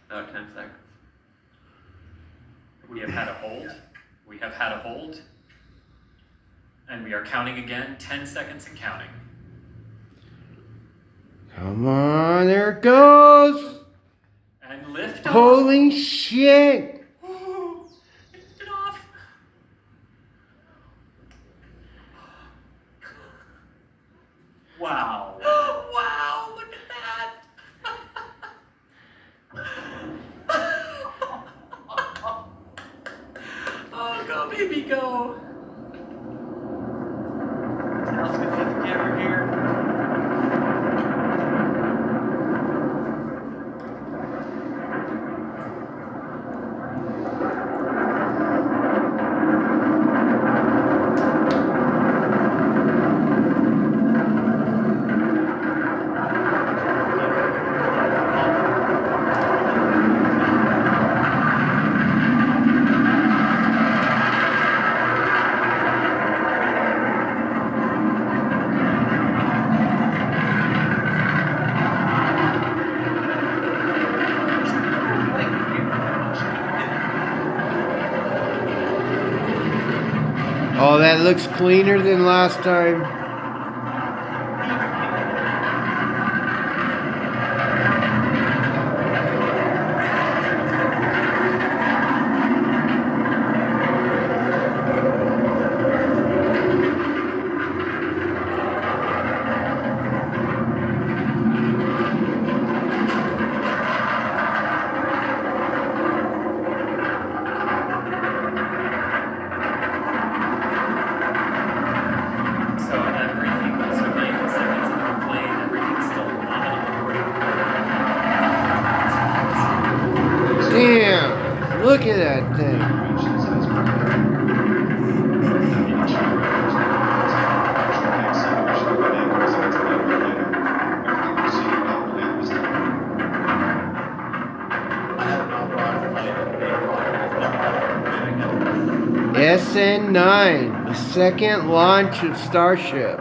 About 10 seconds. We have had a hold. We have had a hold. And we are counting again, 10 seconds and counting. Come on, there it goes. And lift off. Holy shit. Lift it off. Wow. Wow, look at that. Oh, go, baby, go. Now let's get the camera here. Oh, that looks cleaner than last time. Damn, look at that thing. SN9, the second launch of StarShip.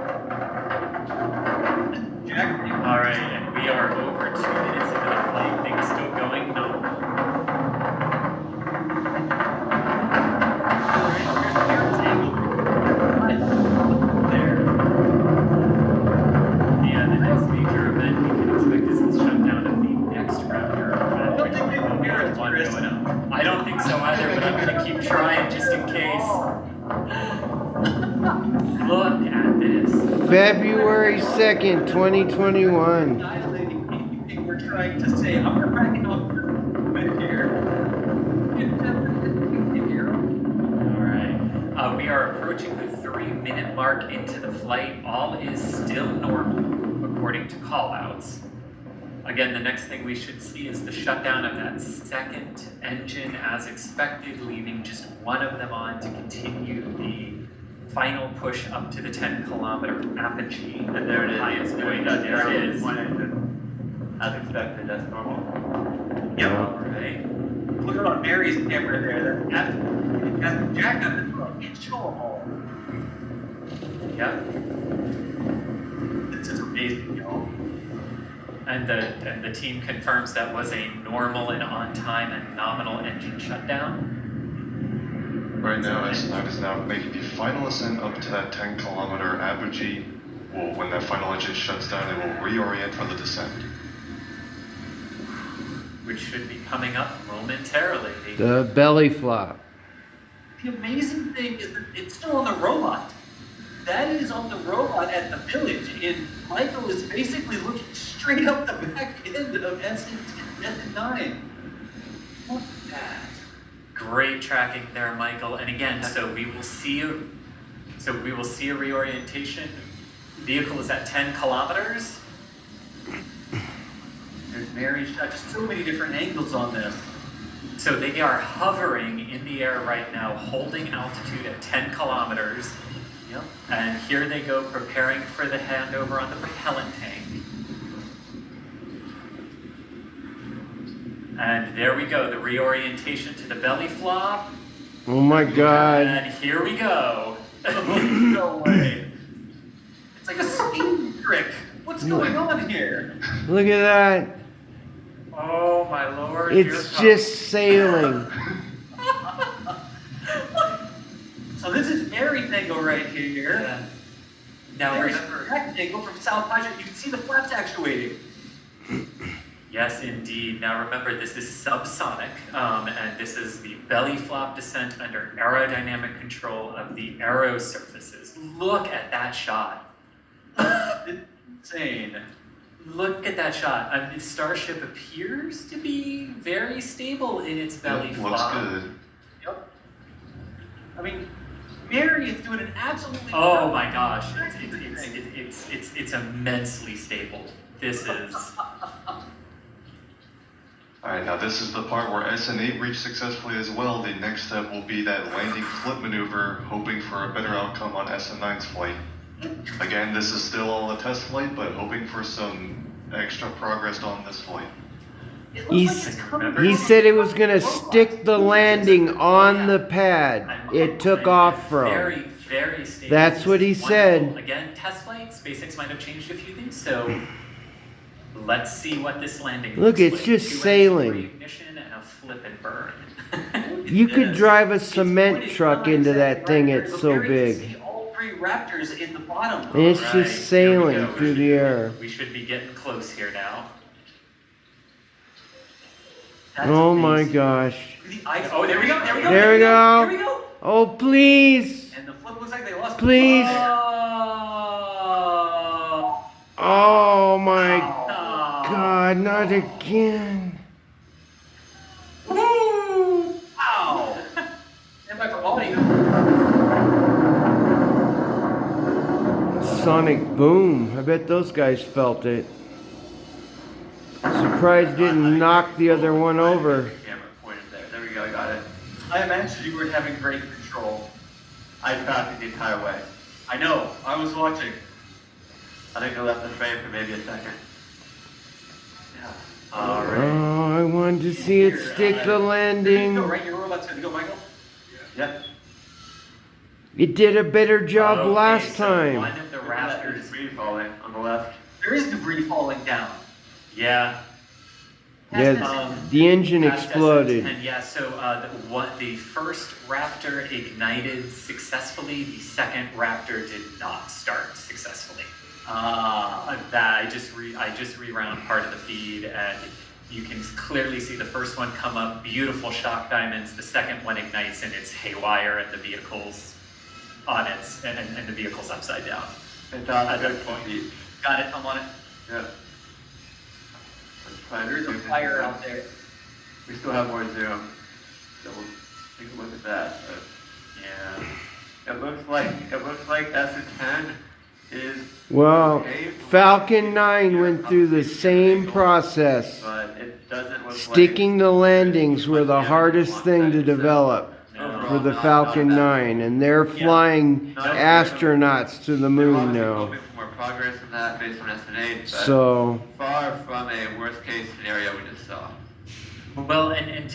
All right, and we are over 2 minutes into the flight. Things still going. No. There. Yeah, the next major event we can expect is the shutdown of the next Raptor. I don't think we can hear it, Chris. I don't think so either, but I'm going to keep trying just in case. Look at this. February 2nd, 2021. Dilating. You think we're trying to say, I'm cracking up with here. All right. We are approaching the 3-minute mark into the flight. All is still normal, according to callouts. Again, the next thing we should see is the shutdown of that second engine as expected, leaving just one of them on to continue the final push up to the 10-kilometer apogee. And there it is. Highest point. There it is. One engine. As expected, that's normal. Yep. All right. Look at Mary's camera there. That's the jack up as well. Can't show them all. Yep. This is amazing, y'all. And the team confirms that was a normal and on-time and nominal engine shutdown. Right now, SN9 is now making the final ascent up to that 10-kilometer apogee. When that final engine shuts down, it will reorient for the descent. Which should be coming up momentarily. The belly flop. The amazing thing is that it's still on the robot. That is on the robot at the village, and Michael is basically looking straight up the back end of SN9. Look at that. Great tracking there, Michael. And again, so we will see a reorientation. Vehicle is at 10 kilometers. There's Mary's shot. Just so many different angles on this. So they are hovering in the air right now, holding altitude at 10 kilometers. Yep. And here they go, preparing for the handover on the propellant tank. And there we go, the reorientation to the belly flop. Oh my God. And here we go. No way. It's like a speed trick. What's going on here? Look at that. Oh my lord. here it It's comes. just sailing. So this is Mary Tango right here. Yeah. Now There's remember, Jack Tango from South Asia. You can see the flaps actuating. yes, indeed. Now remember, this is subsonic, and this is the belly flop descent under aerodynamic control of the aero surfaces. Look at that shot. Insane. Look at that shot. Starship appears to be very stable in its belly Yep, flop. looks good. Yep. I mean, Mary is doing an absolutely. Oh my gosh, it's immensely stable. This is. Alright, now this is the part where SN8 reached successfully as well. The next step will be that landing flip maneuver, hoping for a better outcome on SN9's flight. Again, this is still all a test flight, but hoping for some extra progress on this flight. It looks He's- like it's coming He from said it was the gonna robot. stick the landing on the pad it took off Very, from. very stable. That's This what he is said. wonderful. Again, test flight. SpaceX might have changed a few things, so let's see what this landing Look, looks it's like. just 2 engine sailing. Ignition and a flip and burn. You could Yes. drive a It's cement pointed truck down into exactly that thing, right there. it's Look, so Mary can big. see all 3 Raptors in the bottom. And it's Alright, just here we sailing go. through the air. We should be getting close here now. That's Oh my amazing. gosh. The ice- Oh, there we go. There we go. There we go. There we go. Oh, please. And the flip looks like they lost. Please. Oh. Oh my Oh. God, not again. Woo! Wow. Stand by for audio. Sonic boom. I bet those guys felt it. Surprised didn't knock the other one over. Camera pointed there. There we go. I got it. I imagined you were having great control. I tracked it the entire way. I know. I was watching. I think I left the frame for maybe a second. Yeah. All right. Oh, I wanted to see it stick the Go landing. right. Your robot's going to go, Michael. Yep. It did a better job Okay, last so time. One of the Raptors. Debris falling on the left. There is debris falling down. Yeah. Yeah, the engine Past exploded. SN10, yeah, so the first Raptor ignited successfully. The second Raptor did not start successfully. That I just rewound part of the feed, and you can clearly see the first one come up, beautiful shock diamonds. The second one ignites, and it's haywire, and the vehicle's on its and the vehicle's upside down. Fantastic. Good point. Got it. I'm on it. Yeah. There's a fire out there. We still have more zoom, so we'll take a look at that. But Yeah. it looks like SN10 is Well, okay. Falcon 9 went through the same process. But it doesn't look Sticking the landings were the hardest thing to develop for the Falcon 9, and they're flying astronauts to the moon now. Hoping for more progress in that based on SN8, but So, far from a worst case scenario we just saw. Well, and to